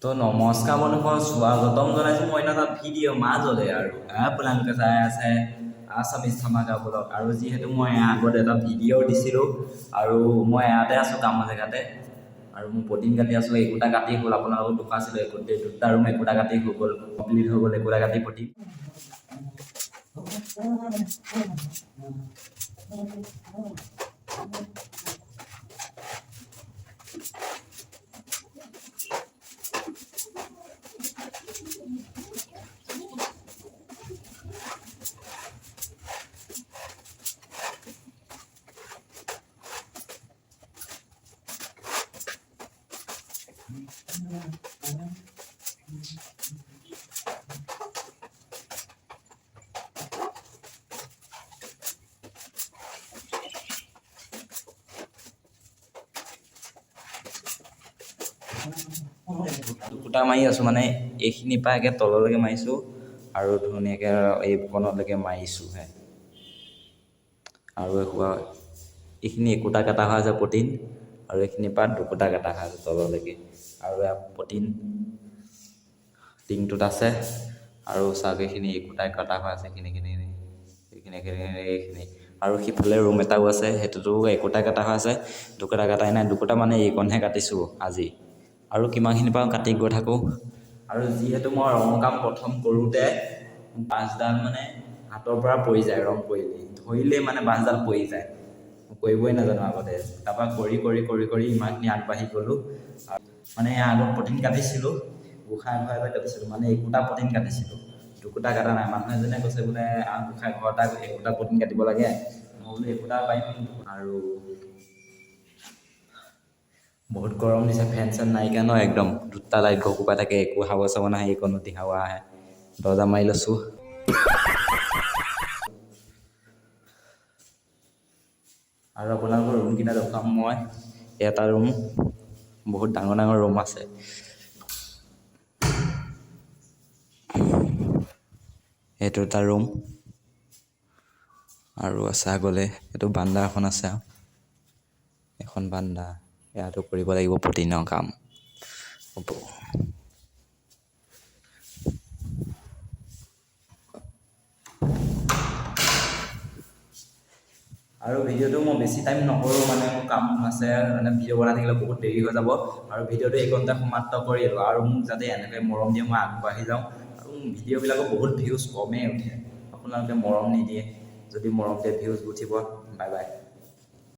তো নমস্কাৰ বন্ধুসকল, স্বাগতম জনাইছোঁ মই এটা ভিডিঅ' মাজতে আৰু আপোনালোকে চাই আছে আছামিজ ধামাকা ব্লগ। আৰু যিহেতু মই আগত এটা ভিডিঅ' দিছিলোঁ আৰু মই ইয়াতে আছোঁ কামৰ জেগাতে আৰু মোৰ প্ৰটিন কাটি আছোঁ। একোটা কাটি হ'ল, আপোনালোকক দেখুৱাইছিলোঁ দুটা ৰুম একোটা কাটি হৈ গ'ল, কমপ্লিট হৈ গ'ল একোটা কাটি প্ৰটিন। দুটা মাৰি আছোঁ, মানে এইখিনিৰ পৰা একে তললৈকে মাৰিছোঁ আৰু ধুনীয়াকৈ এই কণলৈকে মাৰিছোঁহে। আৰু এইখিনি একোটা কটা হৈ আছে প্ৰটিন, আৰু এইখিনিৰ পৰা দুকোটা কটা হৈ আছে তললৈকে। আৰু ইয়াৰ প্ৰটিন টিংটোত আছে আৰু চাওক এইখিনি একোটাই কটা হৈ আছে, এইখিনি আৰু সিফালে ৰুম এটাও আছে, সেইটোতো একোটা কটা হৈ আছে, দুকোটা কটাই নাই। দুকোটা মানে এইকণহে কাটিছোঁ আজি, আৰু কিমানখিনি পাওঁ কাটি গৈ থাকোঁ। আৰু যিহেতু মই ৰঙৰ কাম প্ৰথম কৰোঁতে বাঁচডাল মানে হাতৰ পৰা পৰি যায়, ৰং ধৰিলেই মানে বাঁচডাল পৰি যায়, কৰিবই নাজানো আগতে। তাৰপৰা কৰি ইমানখিনি আগবাঢ়ি গ'লোঁ। মানে আগত প্ৰটিন কাটিছিলোঁ, গোঁসাই ঘৰ এটা কাটিছিলোঁ, মানে একোটা প্ৰটিন কাটিছিলোঁ, দুকোটা কটা নাই। মানুহ এজনে কৈছে বোলে গোঁসাই ঘৰ এটা একোটা প্ৰটিন কাটিব লাগে, মই বোলো একোটা পাৰিম। আৰু বহুত গৰম দিছে, ফেন চেন নাইকিয়া ন, একদম দুটা লাইট ঘৰকোপাই থাকে, একো হাৱা চাৱা নাহে, এইকণতে হাৱা আহে। দৰ্জা মাৰি লৈছোঁ। আৰু আপোনালোকৰ ৰুমকেইটা দেখুৱাম মই। এটা ৰুম, বহুত ডাঙৰ ডাঙৰ ৰুম আছে। এইটো এটা ৰুম, আৰু আছে আগলৈ এইটো বান্দা এখন আছে, এখন বান্দা। ইয়াতো কৰিব লাগিব প্ৰটিনৰ কাম হ'ব। আৰু ভিডিঅ'টো মই বেছি টাইম নকৰোঁ, মানে মোৰ কাম আছে, মানে ভিডিঅ' বনাই থাকিলে বহুত দেৰি হৈ যাব। আৰু ভিডিঅ'টো এইকণতে সমাপ্ত কৰিলোঁ। আৰু মোক যাতে এনেকৈ মৰম দিয়ে, মই আগবাঢ়ি যাওঁ। আৰু ভিডিঅ'বিলাকৰ বহুত ভিউজ কমেই উঠে, আপোনালোকে মৰম নিদিয়ে। যদি মৰম দিয়ে ভিউজ উঠিব। Bye bye.